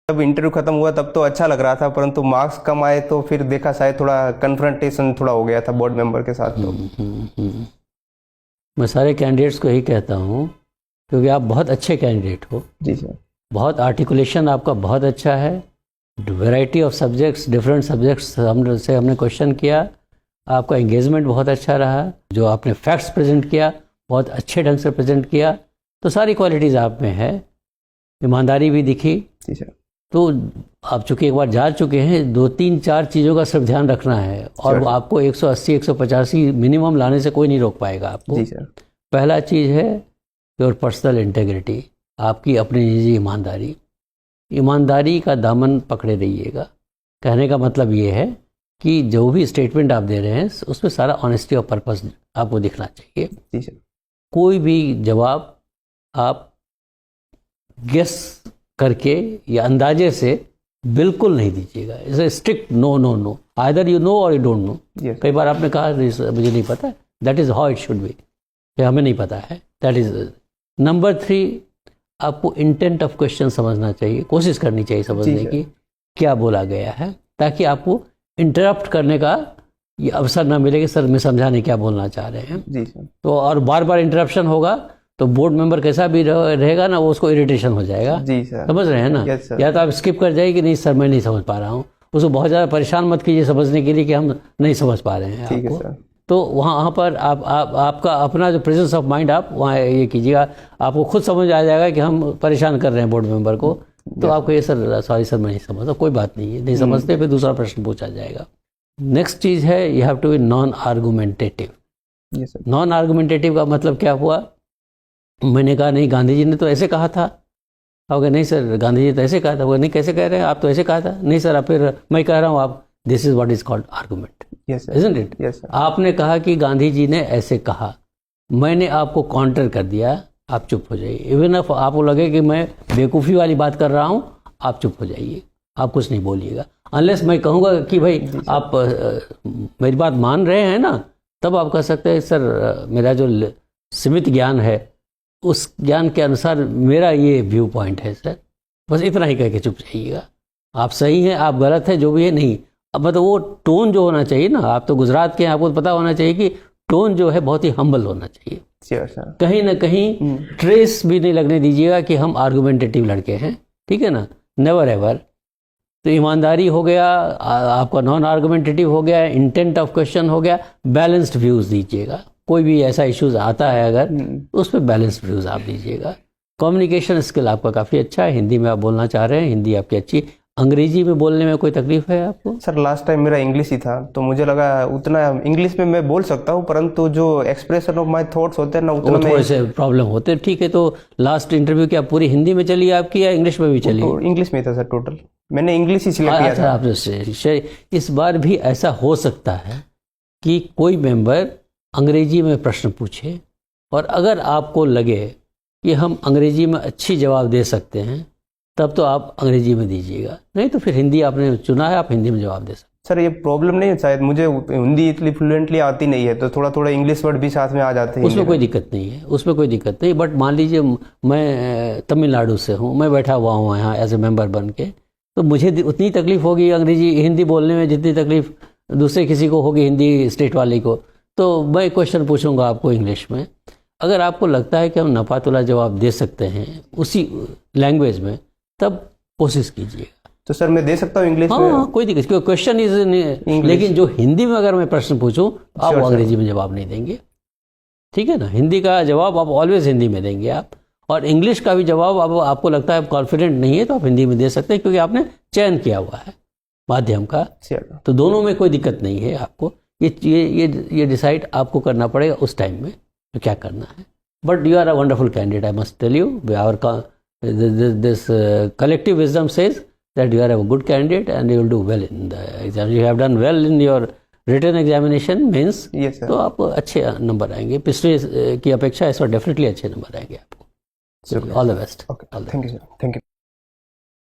जब इंटरव्यू खत्म हुआ तब तो अच्छा लग रहा था, परंतु मार्क्स कम आए तो फिर देखा शायद थोड़ा कन्फ्रंटेशन थोड़ा हो गया था बोर्ड मेंबर के साथ। तो मैं सारे कैंडिडेट्स को यही कहता हूँ, क्योंकि आप बहुत अच्छे कैंडिडेट हो। जी सर। बहुत आर्टिकुलेशन आपका बहुत अच्छा है, variety of subjects, different subjects हमने क्वेश्चन किया, आपका एंगेजमेंट बहुत अच्छा रहा, जो आपने फैक्ट्स प्रेजेंट किया बहुत अच्छे ढंग से प्रेजेंट किया, तो सारी क्वालिटीज़ आप में है। ईमानदारी भी दिखी। जी सर। तो आप चूँकि एक बार जा चुके हैं, 2-3-4 चीज़ों का सिर्फ ध्यान रखना है, और आपको 180-185 मिनिमम लाने से कोई नहीं रोक पाएगा आपको। जी सर। पहला चीज़ है योर पर्सनल इंटेग्रिटी, आपकी अपनी निजी ईमानदारी। ईमानदारी का दामन पकड़े रहिएगा। कहने का मतलब ये है कि जो भी स्टेटमेंट आप दे रहे हैं उसमें सारा ऑनेस्टी और पर्पस आपको दिखना चाहिए। जी सर। कोई भी जवाब आप गेस करके या अंदाजे से बिल्कुल नहीं दीजिएगा। It's a strict no no no, either you know or you don't know. कई बार आपने कहा मुझे नहीं पता, that is how it should be, हमें नहीं पता है, दैट इज़। नंबर 3, आपको इंटेंट ऑफ क्वेश्चन समझना चाहिए, कोशिश करनी चाहिए समझने की क्या बोला गया है, ताकि आपको इंटरप्ट करने का ये अवसर ना मिले कि सर मैं समझा नहीं क्या बोलना चाह रहे हैं। जी सर। तो और बार बार इंटरप्शन होगा तो बोर्ड मेंबर कैसा भी रहेगा ना, वो उसको इरिटेशन हो जाएगा। जी सर। समझ रहे हैं ना? या तो आप स्किप कर जाइए कि नहीं सर मैं नहीं समझ पा रहा हूँ, उसको बहुत ज़्यादा परेशान मत कीजिए समझने के लिए कि हम नहीं समझ पा रहे हैं आपको। तो वहाँ पर आपका अपना जो प्रेजेंस ऑफ माइंड आप वहाँ ये कीजिएगा, आपको खुद समझ आ जाएगा कि हम परेशान कर रहे हैं बोर्ड मेंबर को। तो आपको ये सर सॉरी सर मैं नहीं समझता, कोई बात नहीं है, नहीं समझते फिर दूसरा प्रश्न पूछा जाएगा। नेक्स्ट चीज़ है you have to be non argumentative. Non argumentative का मतलब क्या हुआ? मैंने कहा नहीं गांधी जी ने तो ऐसे कहा था। आप कहे नहीं सर गांधी जी तो ऐसे कहा था। वो नहीं कैसे कह रहे हैं आप, तो ऐसे कहा था। नहीं सर आप फिर मैं कह रहा हूँ आप, this is what is called argument, isn't it? आपने कहा कि गांधी जी ने ऐसे कहा, मैंने आपको काउंटर कर दिया, आप चुप हो जाइए। इवन if आपको लगे कि मैं बेवकूफ़ी वाली बात कर रहा हूँ, आप चुप हो जाइए, आप कुछ नहीं बोलिएगा। अनलेस मैं कहूँगा कि भाई आप मेरी बात मान रहे हैं ना, तब आप कह सकते हैं सर मेरा जो सीमित ज्ञान है उस ज्ञान के अनुसार मेरा ये व्यू पॉइंट है सर, बस इतना ही कह के चुप जाइएगा। आप सही हैं, आप गलत हैं, जो भी है नहीं। अब मतलब वो टोन जो होना चाहिए ना, आप तो गुजरात के हैं, आपको पता होना चाहिए कि टोन जो है बहुत ही हम्बल होना चाहिए। कहीं ना कहीं ट्रेस भी नहीं लगने दीजिएगा कि हम आर्गुमेंटेटिव लड़के हैं, ठीक है ना, नेवर एवर। तो ईमानदारी हो गया, आपका नॉन आर्गुमेंटेटिव हो गया, इंटेंट ऑफ क्वेश्चन हो गया, बैलेंस्ड व्यूज़ दीजिएगा। कोई भी ऐसा इश्यूज आता है अगर उस पर बैलेंस्ड व्यूज़ आप दीजिएगा। कम्युनिकेशन स्किल आपका काफ़ी अच्छा है, हिंदी में आप बोलना चाह रहे हैं, हिंदी आपकी अच्छी। अंग्रेजी में बोलने में कोई तकलीफ है आपको? सर लास्ट टाइम मेरा इंग्लिश ही था, तो मुझे लगा उतना इंग्लिश में मैं बोल सकता हूँ, परंतु जो एक्सप्रेशन ऑफ माय थॉट्स होते हैं ना उतना थोड़े से प्रॉब्लम होते हैं। ठीक है, तो लास्ट इंटरव्यू क्या पूरी हिंदी में चली आपकी या इंग्लिश में भी चली? इंग्लिश में था सर, टोटल मैंने इंग्लिश ही सिलेक्ट किया था। आपसे इस बार भी ऐसा हो सकता है कि कोई मेंबर अंग्रेजी में प्रश्न पूछे, और अगर आपको लगे कि हम अंग्रेजी में अच्छी जवाब दे सकते हैं तब तो आप अंग्रेजी में दीजिएगा, नहीं तो फिर हिंदी आपने चुना है, आप हिंदी में जवाब दे सकते हैं। सर ये प्रॉब्लम नहीं है, शायद मुझे हिंदी इतनी फ्लुएंटली आती नहीं है, तो थोड़ा थोड़ा इंग्लिश वर्ड भी साथ में आ जाते हैं। उसमें कोई दिक्कत नहीं है, उसमें कोई दिक्कत नहीं। बट मान लीजिए मैं तमिलनाडु से हूँ, मैं बैठा हुआ हूँ यहाँ एज ए मेंबर बन के, तो मुझे उतनी तकलीफ होगी अंग्रेजी हिंदी बोलने में जितनी तकलीफ दूसरे किसी को होगी हिंदी स्टेट वाले को। तो मैं क्वेश्चन पूछूंगा आपको इंग्लिश में, अगर आपको लगता है कि हम नपातुला जवाब दे सकते हैं उसी लैंग्वेज में, तब कोशिश कीजिएगा। तो सर मैं दे सकता हूँ इंग्लिश में? हाँ, कोई दिक्कत, क्योंकि क्वेश्चन इज, लेकिन जो हिंदी में अगर मैं प्रश्न पूछूं आप वो अंग्रेजी में जवाब नहीं देंगे, ठीक है ना। हिंदी का जवाब आप ऑलवेज हिंदी में देंगे आप, और इंग्लिश का भी जवाब अब आपको लगता है कॉन्फिडेंट नहीं है तो आप हिंदी में दे सकते हैं, क्योंकि आपने चयन किया हुआ है माध्यम का। तो दोनों में कोई दिक्कत नहीं है। आपको ये डिसाइड आपको करना पड़ेगा उस टाइम में तो क्या करना है। But you are a wonderful candidate, I must tell you. This collective wisdom says that you are a good candidate and you will do well in the exam. You have done well in your written examination means, yes, तो आपको अच्छे number आएंगे, पिछले की अपेक्षा इस बार definitely अच्छे number आएंगे आपको। All the best. Thank you sir, thank you.